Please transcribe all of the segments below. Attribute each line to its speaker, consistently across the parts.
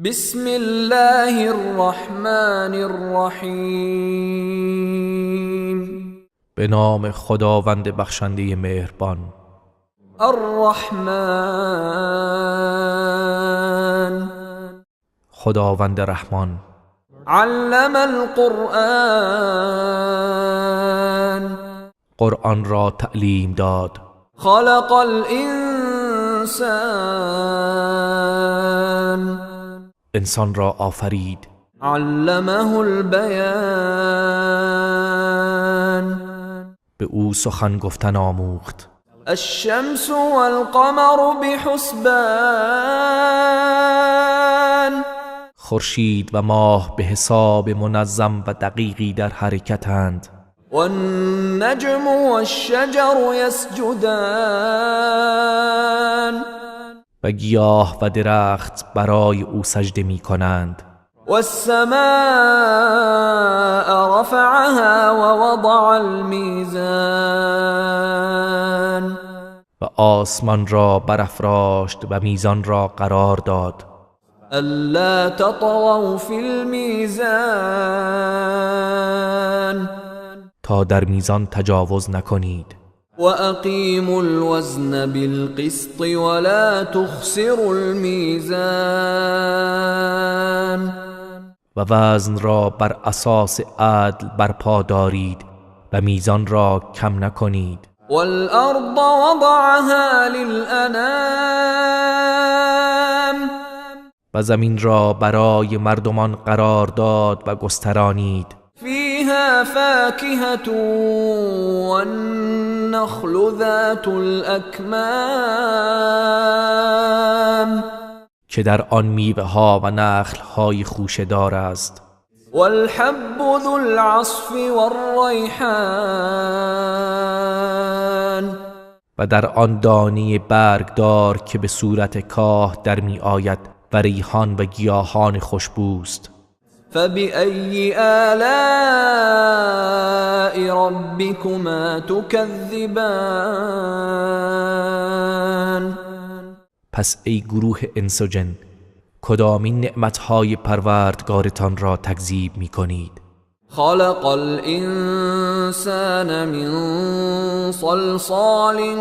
Speaker 1: بسم الله الرحمن الرحیم.
Speaker 2: به نام خداوند بخشنده مهربان.
Speaker 1: الرحمن،
Speaker 2: خداوند رحمان.
Speaker 1: علم القرآن،
Speaker 2: قرآن را تعلیم داد.
Speaker 1: خلق الانسان،
Speaker 2: انسان را آفرید.
Speaker 1: علمه البیان،
Speaker 2: به او سخن گفتن آموخت.
Speaker 1: الشمس والقمر بحسبان،
Speaker 2: خورشید و ماه به حساب منظم و دقیقی در حرکتند.
Speaker 1: والنجم والشجر يسجدان،
Speaker 2: و گیاه و درخت برای او سجده می کنند.
Speaker 1: والسماء رفعها ووضع الميزان،
Speaker 2: و آسمان را برافراشت و میزان را قرار داد.
Speaker 1: ألا تطغوا في الميزان،
Speaker 2: تا در میزان تجاوز نکنید.
Speaker 1: وأقيموا الوزن بالقسط ولا تخسروا الميزان،
Speaker 2: و وزن را بر اساس عدل برپا دارید و میزان را کم نکنید.
Speaker 1: والأرض وضعها للأنام،
Speaker 2: و زمین را برای مردمان قرار داد و گسترانید.
Speaker 1: فيها فاكهة والنخل ذات الأكمام،
Speaker 2: که در آن میوه ها و نخل های خوشه‌دار است.
Speaker 1: والحب ذو العصف والريحان،
Speaker 2: و در آن دانه برگدار که به صورت کاه در می آید و ریحان و گیاهان خوشبوست.
Speaker 1: فبأي آلاء ربكما تكذبان،
Speaker 2: پس ای گروه انس و جن، کدامین نعمتهای پروردگارتان را تکذیب می کنید؟
Speaker 1: خلق الإنسان من صلصال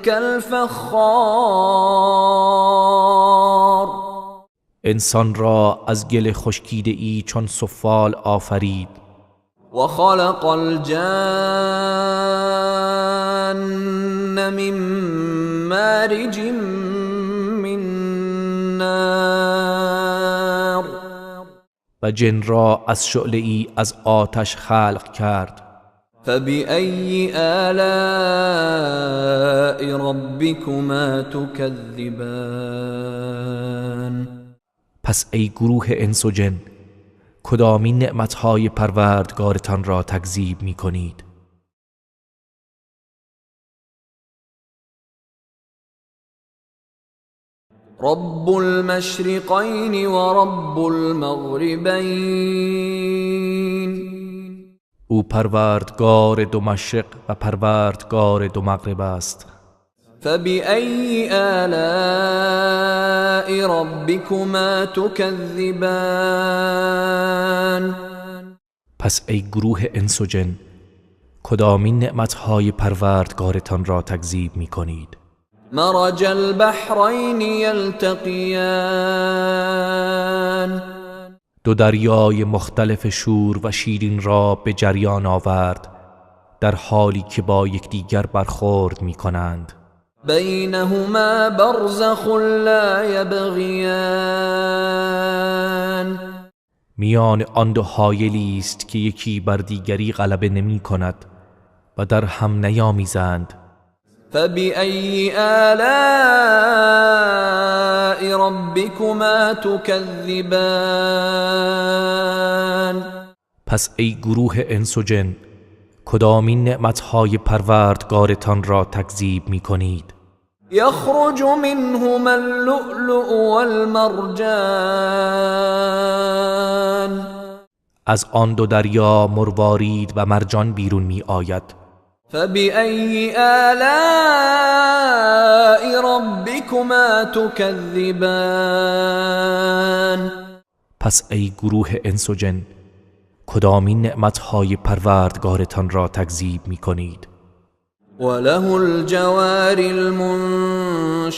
Speaker 1: كالفخار،
Speaker 2: انسان را از گل خشکیده ای چون سفال آفرید.
Speaker 1: وخلق الجان من مارج من نار،
Speaker 2: و جن را از شعله ای از آتش خلق کرد.
Speaker 1: فبأي آلاء ربكما تكذبان،
Speaker 2: پس ای گروه انس و جن، کدامین نعمتهای پروردگارتان را تکذیب می کنید؟
Speaker 1: رب المشرقين ورب المغربين،
Speaker 2: او پروردگار دو مشرق و پروردگار دو مغرب است.
Speaker 1: فبأي آلاء ربكما تكذبان،
Speaker 2: پس ای گروه انس و جن، کدامین نعمتهای پروردگارتان را تکذیب می کنید؟
Speaker 1: مرج البحرين يلتقيان،
Speaker 2: دو دریای مختلف شور و شیرین را به جریان آورد، در حالی که با یکدیگر برخورد می کنند.
Speaker 1: بينهما برزخ لا يبغيان،
Speaker 2: میان آن دو حایلی است که یکی بر دیگری غلبه نمی کند و در هم نیامیزند.
Speaker 1: فبأي آلاء ربكما تكذبان،
Speaker 2: پس ای گروه انس و جن، کدامین نعمتهای پروردگارتان را تکذیب می کنید؟
Speaker 1: يخرج منهما اللؤلؤ والمرجان،
Speaker 2: از آن دو دریا مروارید و مرجان بیرون می آید.
Speaker 1: فبأي آلاء ربكما تكذبان،
Speaker 2: پس ای گروه انس و جن کدامین نعمتهای پروردگارتان را تکذیب می کنید؟
Speaker 1: وله الجوار المنشآت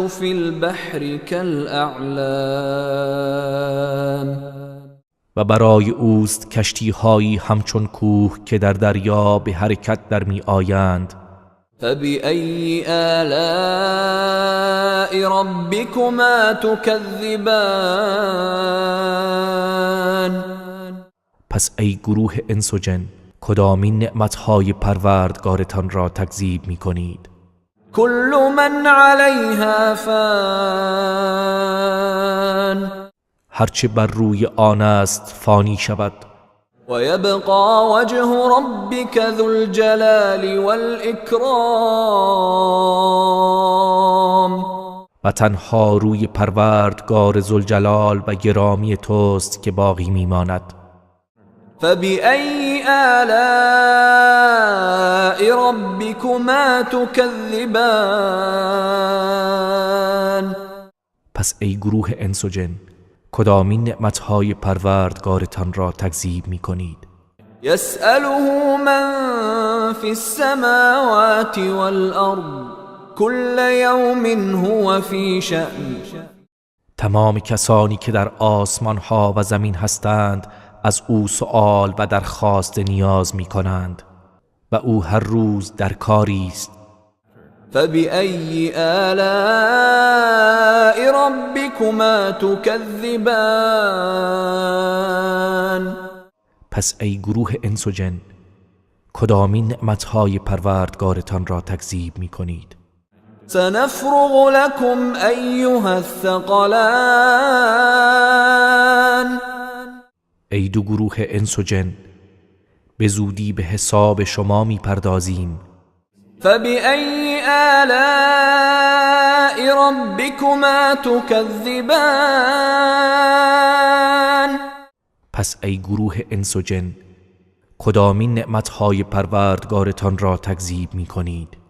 Speaker 1: في البحر كالأعلام
Speaker 2: و برای اوست کشتی‌هایی همچون کوه که در دریا به حرکت در می آیند.
Speaker 1: فبأي آلاء ربكما تكذبان
Speaker 2: پس ای گروه انس و جن کدامین نعمتهای پروردگارتان را تکذیب می کنید؟
Speaker 1: كل من عليها فان
Speaker 2: هرچه بر روی آن است فانی شود
Speaker 1: ويبقى وجه ربك ذو الجلال والإكرام
Speaker 2: و تنها روی پروردگار ذوالجلال و گرامی توست که باقی میماند.
Speaker 1: فبأي آلاء ربكما تكذبان
Speaker 2: پس ای گروه انس و جن کدامین نعمتهای پروردگارتان را تکذیب می کنید؟
Speaker 1: يسأله من في السماوات والأرض كل يوم هو في شأن
Speaker 2: تمام کسانی که در آسمان ها و زمین هستند از او سؤال و درخواست نیاز می کنند و او هر روز در کاری است.
Speaker 1: فبأي آلاء ربكما تكذبان
Speaker 2: پس ای گروه انس و جن کدامین نعمتهای پروردگارتان را تکذیب می کنید؟
Speaker 1: سنفرغ لكم أيها الثقلان
Speaker 2: ای دو گروه انس و جن به زودی به حساب شما می پردازیم.
Speaker 1: فبأي آلاء ربكما تكذبان
Speaker 2: پس ای گروه انس و جن کدامین نعمتهای پروردگارتان را تکذیب می کنید؟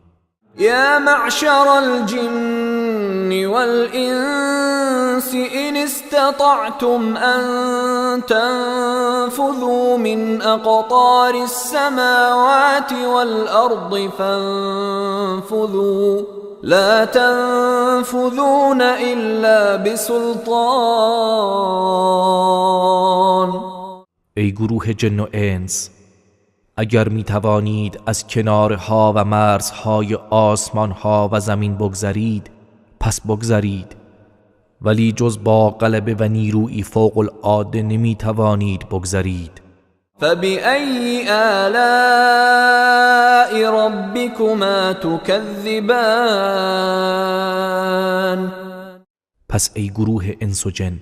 Speaker 1: يا معشر الجن والإنس إن استطعتم أن تنفذوا من أقطار السماوات والأرض فانفذوا لا تنفذون إلا بسلطان
Speaker 2: ای گروه جن و انس اگر می توانید از کنارها و مرزهای آسمانها و زمین بگذرید پس بگذرید، ولی جز با غلبه و نیرویی فوق العاده نمی توانید بگذرید.
Speaker 1: فبأي آلاء ربكما تكذبان
Speaker 2: پس ای گروه انس و جن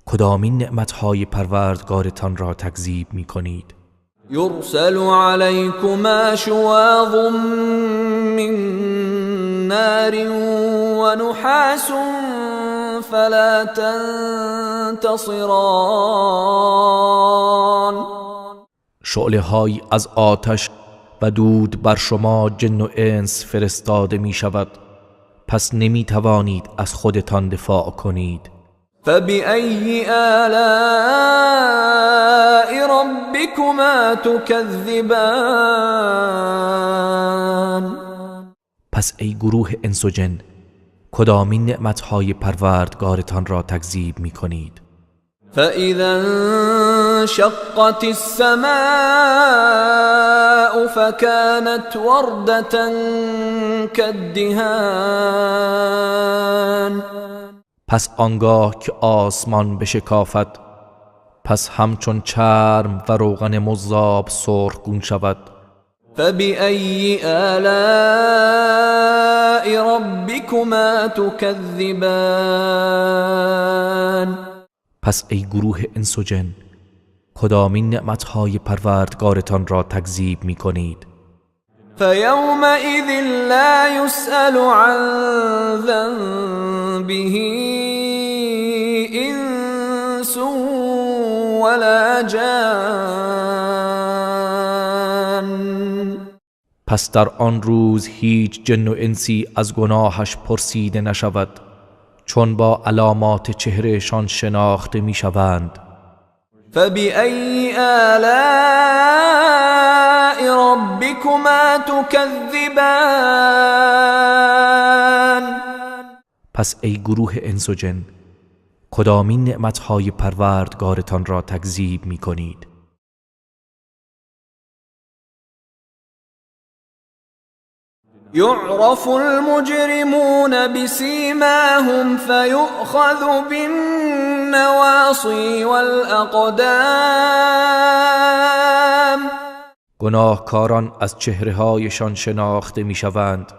Speaker 2: کدامین نعمتهای پروردگارتان را تکذیب می کنید؟
Speaker 1: يرسل عليكما شواظ من نار ونحاس فلا تنتصران
Speaker 2: شعله های از آتش و دود بر شما جن و انس فرستاده می شود، پس نمی توانید از خودتان دفاع کنید.
Speaker 1: فبأي آلاء ربكما تكذبان
Speaker 2: پس ای گروه انس و جن کدامین نعمتهای پروردگارتان را تکذیب می کنید؟
Speaker 1: فإذا انشقت السماء فكانت وردة كالدهان
Speaker 2: پس آنگاه که آسمان بشکافد پس همچون چرم و روغن مذاب سرخگون شود.
Speaker 1: فبأي آلاء ربكما تكذبان
Speaker 2: پس ای گروه انس و جن کدامین نعمتهای پروردگارتان را تکذیب می کنید؟
Speaker 1: فيومئذ لا يسأل عن ذنبه إنس ولا جان
Speaker 2: پس در آن روز هیچ جن و انسی از گناهش پرسیده نشود چون با علامات چهرهشان شناخته می شوند.
Speaker 1: فبأي آلاء ربكما تكذبان
Speaker 2: پس ای گروه انس و جن، کدامین نعمتهای پروردگارتان را تکذیب می کنید؟
Speaker 1: يعرف المجرمون بسيماهم فيؤخذ بالنواصي والأقدام
Speaker 2: گناهکاران از چهره‌هایشان شناخته می‌شوند،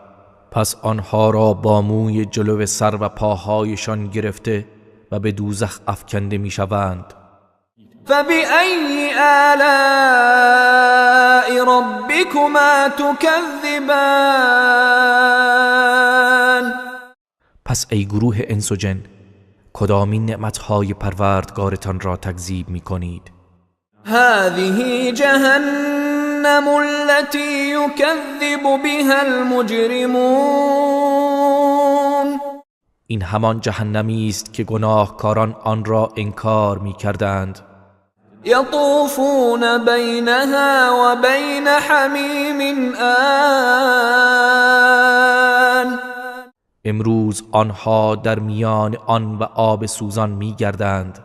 Speaker 2: پس آنها را با موی جلو سر و پاهایشان گرفته و به دوزخ افکنده می‌شوند.
Speaker 1: فبأي آلاء ربكما تكذبان
Speaker 2: پس ای گروه انس و جن، کدامین نعمتهای پروردگارتان را تکذیب می‌کنید؟
Speaker 1: هذه جهنم التي يكذب بها المجرمون
Speaker 2: این همان جهنمی است که گناهکاران آن را انکار می‌کردند.
Speaker 1: يطوفون بينها وبين حميم آن
Speaker 2: امروز آنها در میان آن و آب سوزان می‌گردند.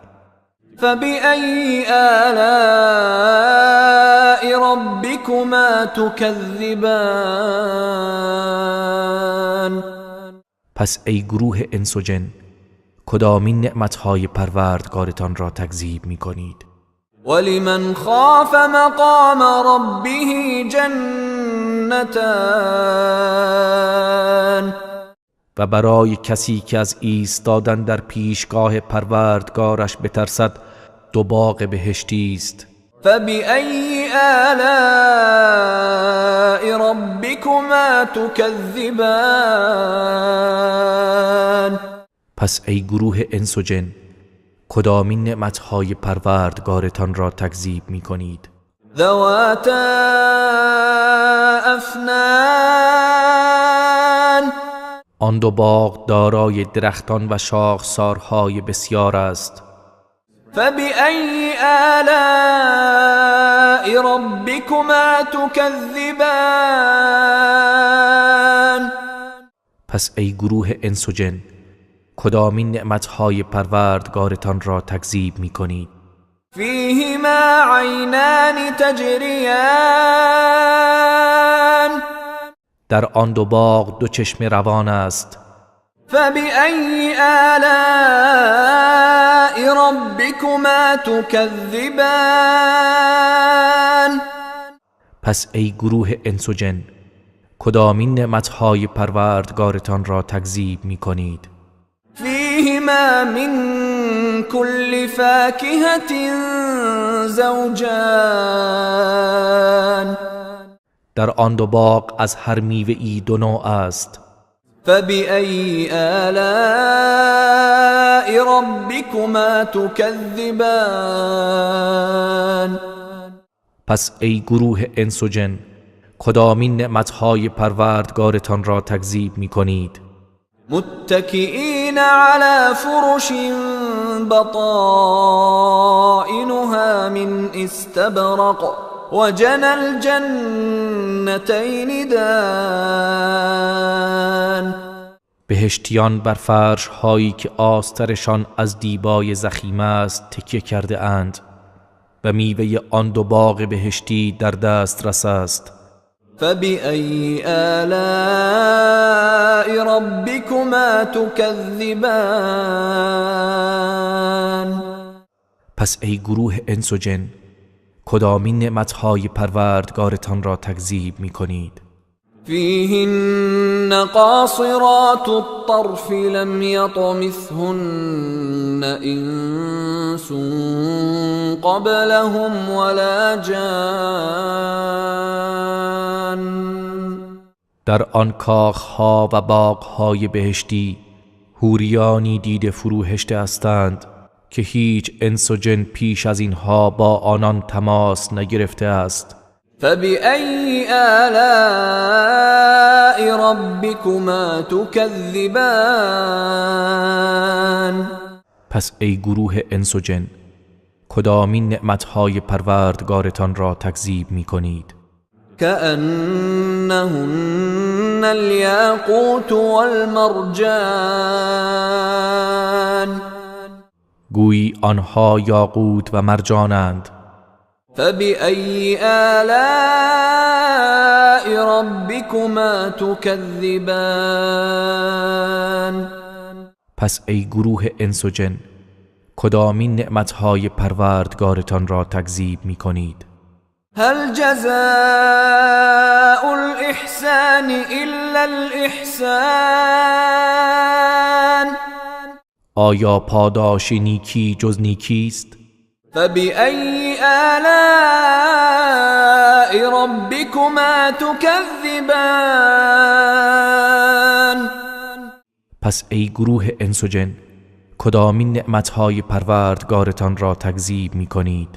Speaker 1: فبأي آلاء ربكما تكذبان
Speaker 2: پس ای گروه انس و جن، کدامین نعمتهای پروردگارتان را تکذیب می‌کنید؟
Speaker 1: ولمن خاف مقام ربه جنتان
Speaker 2: و برای کسی که از ایستادن در پیشگاه پروردگارش بترسد، دو باغ بهشتی است.
Speaker 1: فبأي آلاء ربكما تكذبان
Speaker 2: پس ای گروه انس و جن، کدامین نعمتهای پروردگارتان را تکذیب می‌کنید؟
Speaker 1: ذواتا افنان
Speaker 2: آن دو باغ دارای درختان و شاخسارهای بسیار است.
Speaker 1: فبأي آلاء ربكما تكذبان
Speaker 2: پس ای گروه انس و جن، کدامین نعمتهای پروردگارتان را تکذیب می‌کنید؟
Speaker 1: فيهما عينان تجريان
Speaker 2: در آن دو باغ دو چشم روان است.
Speaker 1: فبأي آلاء ربكما تكذبان
Speaker 2: پس ای گروه انس و جن، کدامین نعمتهای پروردگارتان را تکذیب می‌کنید؟
Speaker 1: فيهما من كل فاكهة زوجان
Speaker 2: در آن دو باغ از هر میوه‌ای دو نوع است.
Speaker 1: فبأي آلاء ربكما تكذبان
Speaker 2: پس ای گروه انس و جن، کدامین نعمتهای پروردگارتان را تکذیب می‌کنید؟
Speaker 1: متكئين على فرش بطائنها من استبرق وجنى الجنتين دان
Speaker 2: بهشتیان بر فرش هایی که آسترشان از دیبای ضخیم است تکیه کرده اند و میوه آن دو باغ بهشتی در دسترس است.
Speaker 1: فبأي آلاء ربكما تكذبان
Speaker 2: پس ای گروه انس و جن، کدامین نعمتهای پروردگارتان را تکذیب می‌کنید؟
Speaker 1: فيهن قاصرات الطرف لم يطمثهن إنس قبلهم ولا جان
Speaker 2: در آن کاخها و باغهای بهشتی حوریانی دیده فروهشته هستند که هیچ انس و جن پیش از اینها با آنان تماس نگرفته است.
Speaker 1: فبأي آلاء ربكما تكذبان
Speaker 2: پس ای گروه انس و جن کدامین نعمتهای پروردگارتان را تکذیب می کنید؟
Speaker 1: كأنهن الياقوت والمرجان
Speaker 2: گویی آنها یاقوت و مرجانند.
Speaker 1: فبأي آلاء ربكما تكذبان
Speaker 2: پس ای گروه انس و جن کدامین نعمتهای پروردگارتان را تکذیب می کنید؟
Speaker 1: هل جزاء الإحسان إلا الإحسان
Speaker 2: آیا پاداش نیکی جز نیکیست؟
Speaker 1: فبأي آلاء ربكما تكذبان
Speaker 2: پس ای گروه انس و جن کدامین نعمتهای پروردگارتان را تکذیب می کنید؟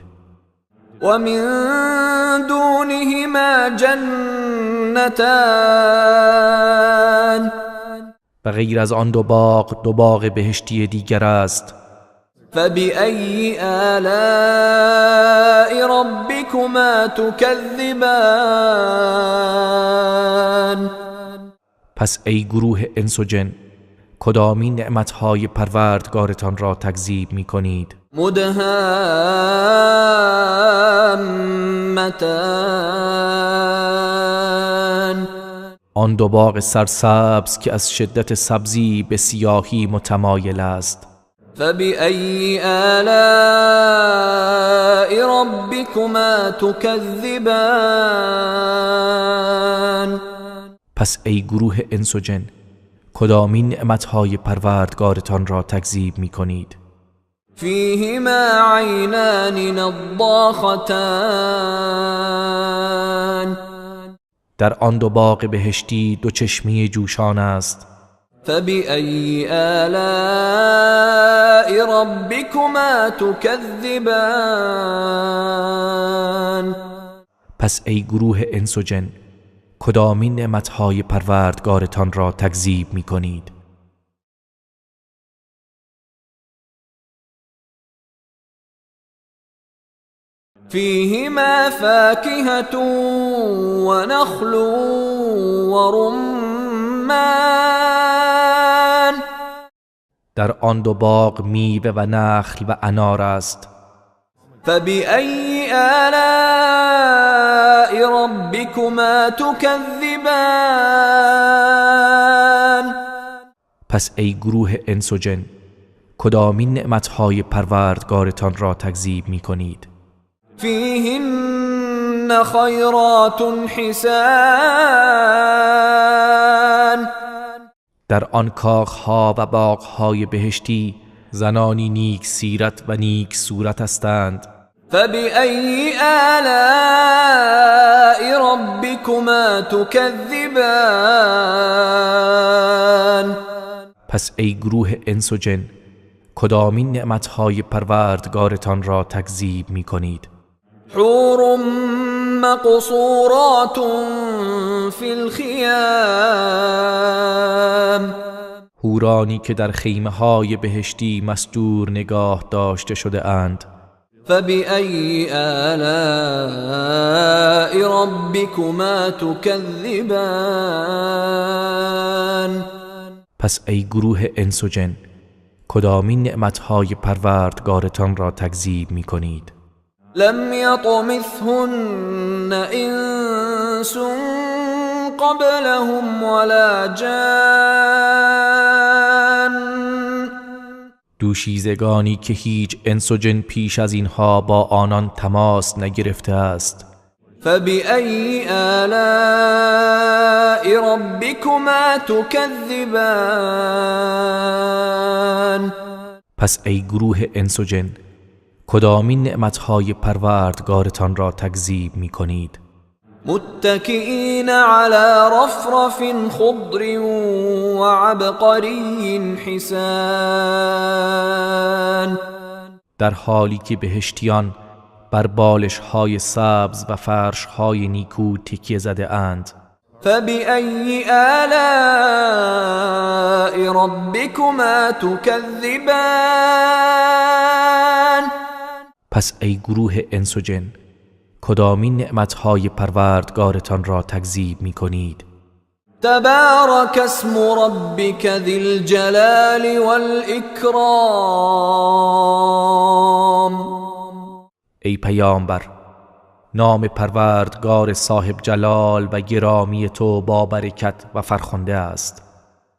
Speaker 1: ومن دونهما جنتان
Speaker 2: و غیر از آن دو باغ بهشتی دیگر است.
Speaker 1: فبأي آلاء ربكما تكذبان
Speaker 2: پس ای گروه انس و جن کدامین نعمتهای پروردگارتان را تکذیب می کنید؟
Speaker 1: مدهامتان
Speaker 2: آن دو باغ سرسبز که از شدت سبزی به سیاهی متمایل است.
Speaker 1: فبأي آلاء ربكما تكذبان
Speaker 2: پس ای گروه انس و جن کدامین نعمتهای پروردگارتان را تکذیب می کنید؟
Speaker 1: فيهما عينان نضاختان
Speaker 2: در آن دو باغ بهشتی دو چشمه جوشان است.
Speaker 1: فبأي آلاء ربكما تكذبان
Speaker 2: پس ای گروه انس و جن کدامین نعمتهای پروردگارتان را تکذیب می کنید؟
Speaker 1: فيهما فاكهة ونخل ورمان
Speaker 2: در آن دو باغ میوه و نخل و انار است.
Speaker 1: فبأي آلاء ربكما تكذبان
Speaker 2: پس ای گروه انس و جن کدامین نعمتهای پروردگارتان را تکذیب می کنید؟
Speaker 1: فيهن خيرات حسان
Speaker 2: در آن کاخها و باغهای بهشتی زنانی نیک سیرت و نیک صورت هستند.
Speaker 1: فبأي آلاء ربكما تكذبان
Speaker 2: پس ای گروه انس و جن کدامین نعمتهای پروردگارتان را تکذیب می کنید؟
Speaker 1: حور مقصورات في الخيام
Speaker 2: حورانی که در خیمه های بهشتی مستور نگاه داشته شده اند.
Speaker 1: فبأي آلاء ربكما تكذبان
Speaker 2: پس ای گروه انس و جن کدامین نعمتهای پروردگارتان را تکذیب می کنید؟
Speaker 1: لم يطمثهن انس قبلهم ولا جان
Speaker 2: دوشیزگانی که هیچ انس و جن پیش از اینها با آنان تماس نگرفته است.
Speaker 1: فبأي آلاء ربكما تكذبان
Speaker 2: پس ای گروه انس و جن کدامین نعمتهای پروردگارتان را تکذیب می کنید؟
Speaker 1: متكئين على رفرف خضر وعبقري حسان
Speaker 2: در حالی که بهشتیان بر بالش های سبز و فرش های نیکو تکیه زده اند.
Speaker 1: فبأي آلاء ربكما تكذبان.
Speaker 2: پس ای گروه انس و جن، کدامین نعمتهای پروردگارتان را تکذیب می کنید؟
Speaker 1: تبارك اسم ربك ذي الجلال والإكرام.
Speaker 2: ای پیامبر، نام پروردگار صاحب جلال و گرامی تو با برکت و فرخنده است.